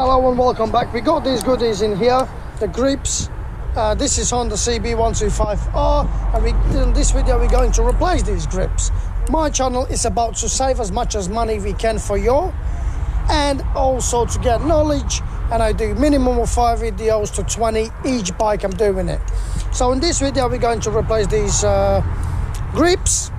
Hello and welcome back. We got these goodies in here, the grips. This is on the CB125R, and in this video we're going to replace these grips. My channel is about to save as much as money we can for you, and also to get knowledge, and I do minimum of 5 videos to 20 each bike I'm doing it. So in this video we're going to replace these grips,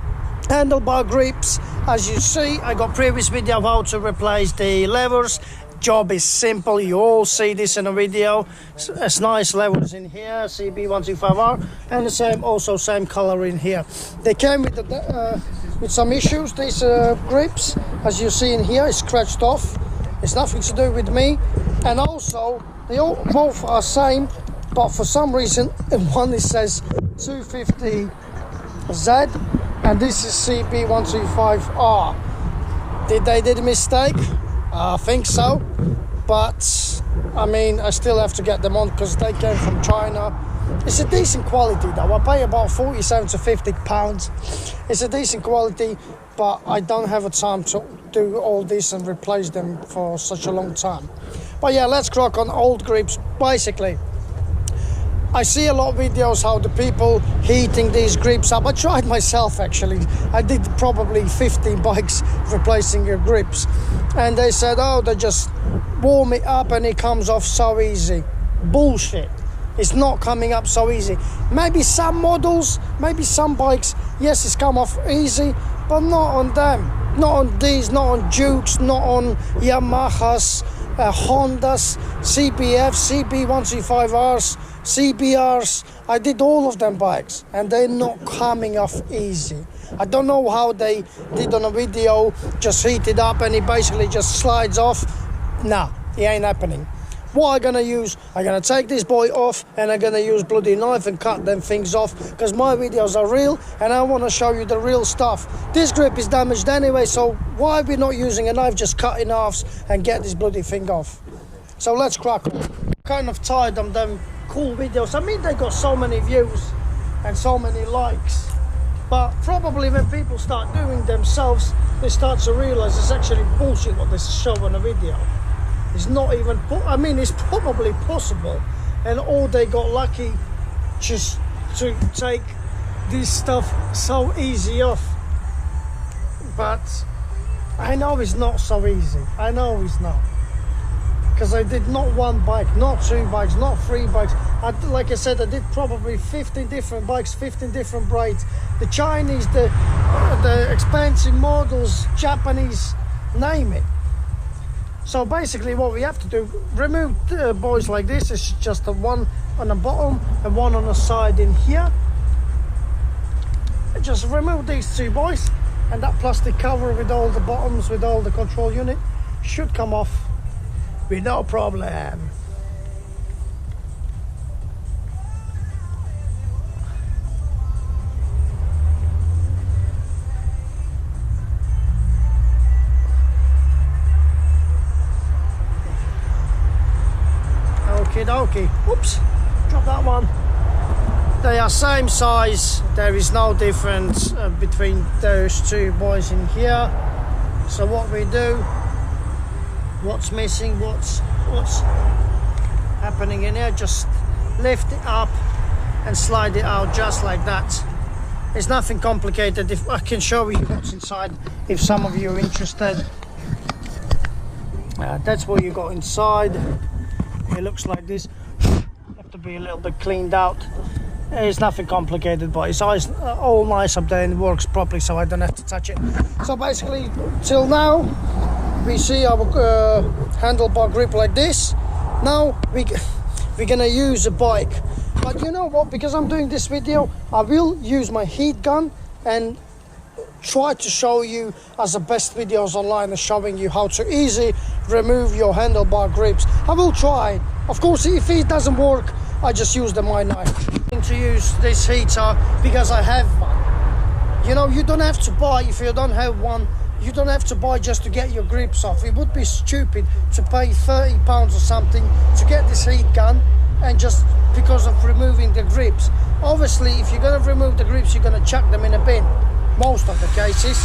handlebar grips. As you see, I got previous video of how to replace the levers. Job is simple, you all see this in a video. It's nice levers in here, CB125R, and the same color in here. They came with some issues. These grips, as you see in here, is scratched off. It's nothing to do with me, and also they both are same, but for some reason in one it says 250Z and this is CB125R. Did they did a mistake? I think so, but I mean I still have to get them on because they came from China. It's a decent quality though. I pay about 47 to 50 pounds. It's a decent quality, but I don't have a time to do all this and replace them for such a long time. But yeah, let's crack on old grips. Basically, I see a lot of videos how the people heating these grips up. I tried myself actually. I did probably 15 bikes replacing your grips, and they said, oh, they just warm it up and it comes off so easy. Bullshit. It's not coming up so easy. Maybe some models, maybe some bikes, yes, it's come off easy, but not on them. Not on these, not on Dukes, not on Yamahas, Hondas, CBFs, CB125Rs, CBRs. I did all of them bikes and they're not coming off easy. I don't know how they did on a video, just heat it up and it basically just slides off. Nah, it ain't happening. What I'm gonna use, I'm gonna take this boy off and I'm gonna use bloody knife and cut them things off because my videos are real and I want to show you the real stuff. This grip is damaged anyway, so why are we not using a knife, just cut in halves and get this bloody thing off? So let's crack on. Kind of tired of them cool videos. I mean, they got so many views and so many likes, but probably when people start doing themselves, they start to realize it's actually bullshit what they show on a video. It's not even, I mean, it's probably possible, and all they got lucky just to take this stuff so easy off. But I know it's not so easy. I know it's not. Because I did not one bike, not 2 bikes, not 3 bikes. Like I said, I did probably 15 different bikes, 15 different braids. The Chinese, the expensive models, Japanese, name it. So basically what we have to do, remove the boys like this. It's just the one on the bottom and one on the side in here. Just remove these 2 boys, and that plastic cover with all the bottoms, with all the control unit, should come off with no problem. Okie dokie. Oops, drop that one. They are same size. There is no difference between those 2 boys in here. So what we do, what's missing, what's happening in here, just lift it up and slide it out just like that. It's nothing complicated. If I can show you what's inside, if some of you are interested. That's what you got inside. It looks like this. Have to be a little bit cleaned out. It's nothing complicated, but it's all nice up there and it works properly, so I don't have to touch it. So basically, till now, we see our handlebar grip like this. Now we're gonna use a bike, but you know what, because I'm doing this video, I will use my heat gun and try to show you as the best videos online are showing you how to easily remove your handlebar grips. I will try. Of course, if it doesn't work, I just use my knife. I'm going to use this heater because I have one. You know, you don't have to buy, if you don't have one, you don't have to buy just to get your grips off. It would be stupid to pay 30 pounds or something to get this heat gun, and just because of removing the grips. Obviously, if you're going to remove the grips, you're going to chuck them in a bin. Most of the cases.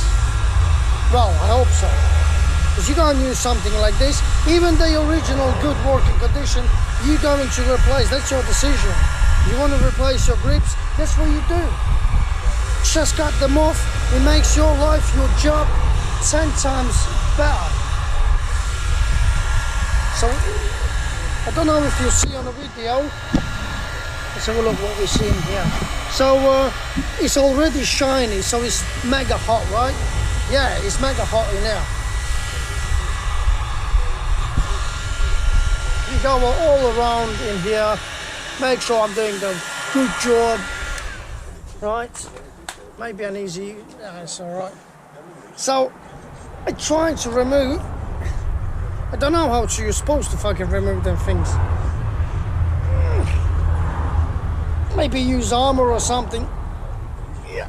Well, I hope so. Because you're going to use something like this, even the original good working condition, you're going to replace. That's your decision. You want to replace your grips, that's what you do. Just cut them off. It makes your life, your job 10 times better. So I don't know if you see on the video. Let's have a look what we're seeing here. So it's already shiny, so it's mega hot, right? Yeah, it's mega hot in there. You go all around in here, make sure I'm doing the good job, right? Maybe an easy, it's all right. So I'm trying to remove. I don't know how you're supposed to fucking remove them things. Maybe use armor or something. Yeah.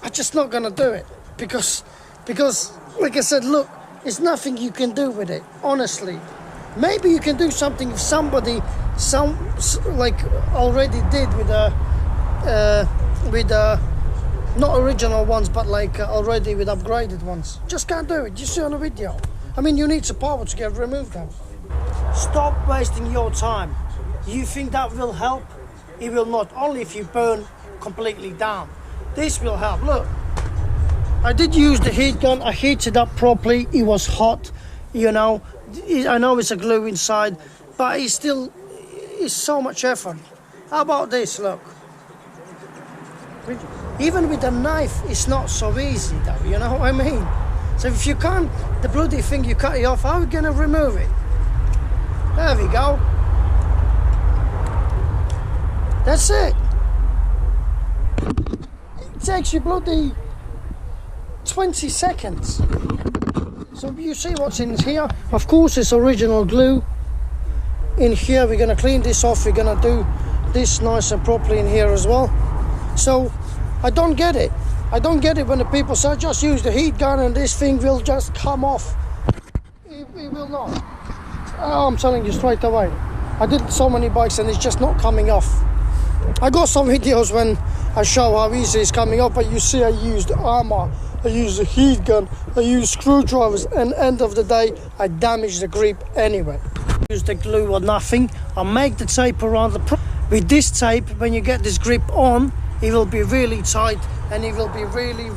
I'm just not gonna do it because like I said, look, there's nothing you can do with it, honestly. Maybe you can do something if somebody like already did with not original ones, but like already with upgraded ones. Just can't do it. You see on the video. I mean, you need some power to get remove them. Stop wasting your time. You think that will help? It will not. Only if you burn completely down. This will help. Look, I did use the heat gun. I heated up properly. It was hot. You know, I know it's a glue inside, but it's still so much effort. How about this? Look. Even with a knife, it's not so easy, though. You know what I mean? So if you can't, the bloody thing, you cut it off, how are you gonna remove it? There we go. That's it. It takes you bloody 20 seconds. So you see what's in here. Of course, it's original glue. In here, we're gonna clean this off. We're gonna do this nice and properly in here as well. So I don't get it. I don't get it when the people say just use the heat gun and this thing will just come off. It will not. Oh, I'm telling you straight away. I did so many bikes and it's just not coming off. I got some videos when I show how easy it's coming off, but you see I used armor, I used a heat gun, I used screwdrivers, and end of the day I damaged the grip anyway. Use the glue or nothing. I make the tape around the with this tape. When you get this grip on, it will be really tight and it will be really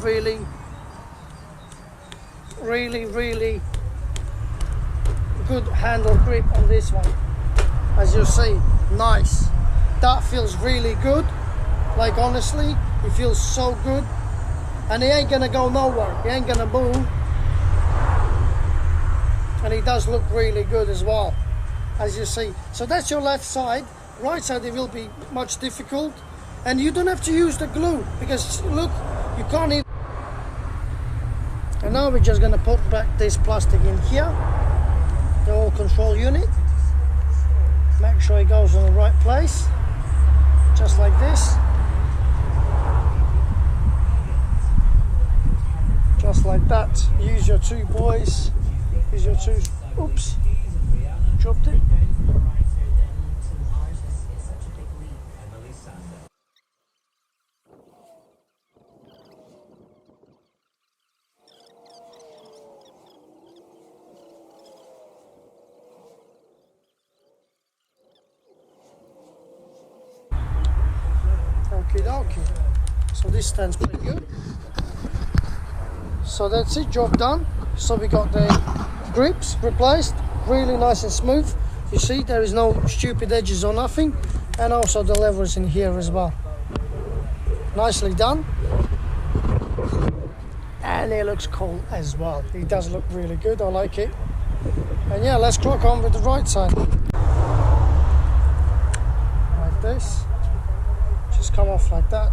good handle grip on this one. As you see, nice. That feels really good. Like honestly, it feels so good. And it ain't gonna go nowhere. It ain't gonna move. And it does look really good as well, as you see. So that's your left side. Right side, it will be much difficult. And you don't have to use the glue because look, you can't even. And now we're just gonna put back this plastic in here, the whole control unit. Make sure it goes in the right place, just like this. Just like that. Use your two buoys. Use your two. Oops, dropped it. Okie dokie. So this stands pretty good. So that's it, job done. So we got the grips replaced, really nice and smooth. You see there is no stupid edges or nothing. And also the levers in here as well. Nicely done. And it looks cool as well. It does look really good, I like it. And yeah, let's crack on with the right side. Like this. Just come off like that.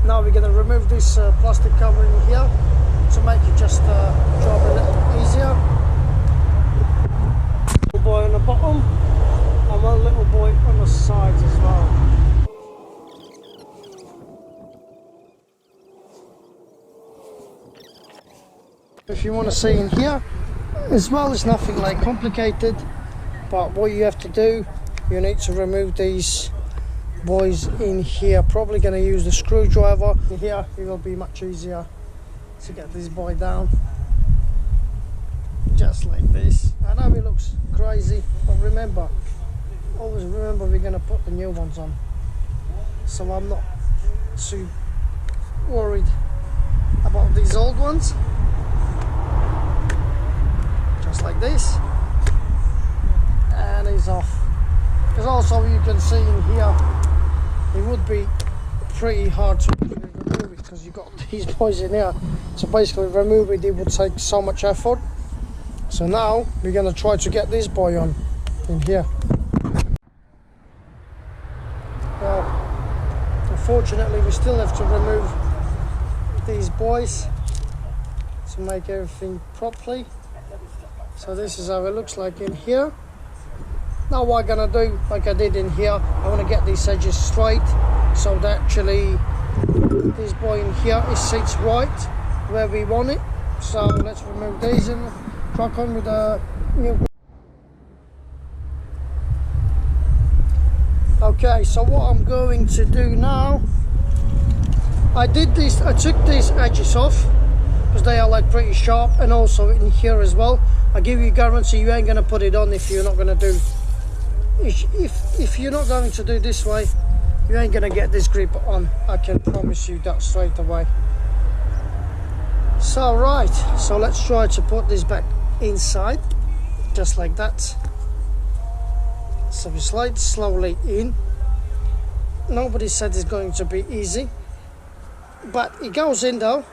Now we're going to remove this plastic cover in here to make it just job a little easier. Little boy on the bottom and one little boy on the sides as well. If you want to see in here as well, it's nothing like complicated, but what you have to do, you need to remove these boys in here. Probably going to use the screwdriver in here. It will be much easier to get this boy down. Just like this. I know it looks crazy, but remember, always remember we're going to put the new ones on. So I'm not too worried about these old ones. Just like this. And he's off. Because also you can see in here, it would be pretty hard to remove it because you got these boys in here. So basically remove it would take so much effort. So now we're going to try to get this boy on in here. Now, unfortunately we still have to remove these boys to make everything properly. So this is how it looks like in here. Now what I'm going to do, like I did in here, I want to get these edges straight so that actually this boy in here it sits right where we want it. So let's remove these and crack on with the new. Okay, so what I'm going to do now, I took these edges off because they are like pretty sharp, and also in here as well. I give you guarantee you ain't going to put it on if you're not going to do, if you're not going to do this way, you ain't going to get this grip on. I can promise you that straight away. So right, so let's try to put this back inside, just like that. So we slide slowly in. Nobody said it's going to be easy, but it goes in though.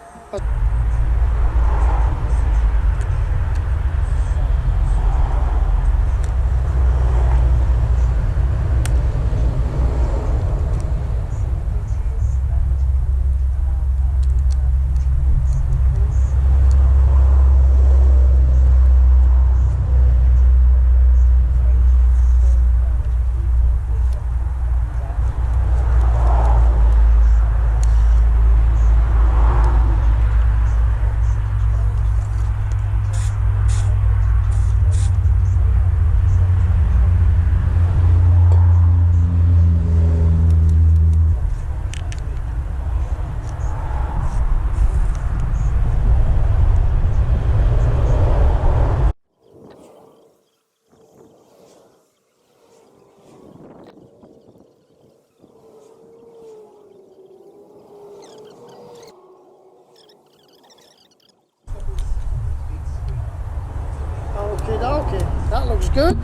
Okay, that looks good.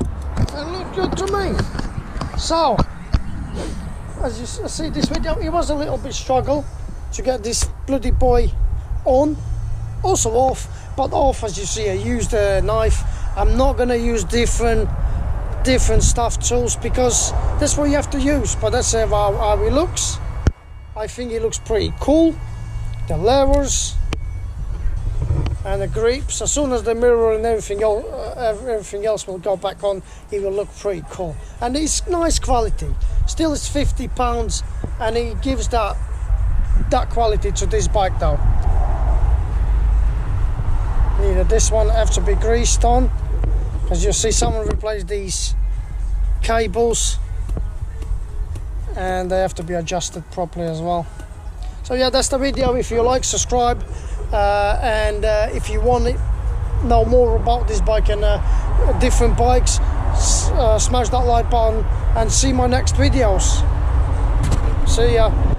That looks good to me. So, as you see this video, it was a little bit struggle to get this bloody boy on, also off, but off as you see. I used a knife. I'm not going to use different stuff tools because that's what you have to use, but that's how it looks. I think it looks pretty cool. The levers and the grips, as soon as the mirror and everything else will go back on, it will look pretty cool. And it's nice quality. Still it's £50 and it gives that quality to this bike though. Neither this one have to be greased on. As you see, someone replaced these cables and they have to be adjusted properly as well. So yeah, that's the video. If you like, subscribe, and if you want to know more about this bike and different bikes, smash that like button and see my next videos. See ya.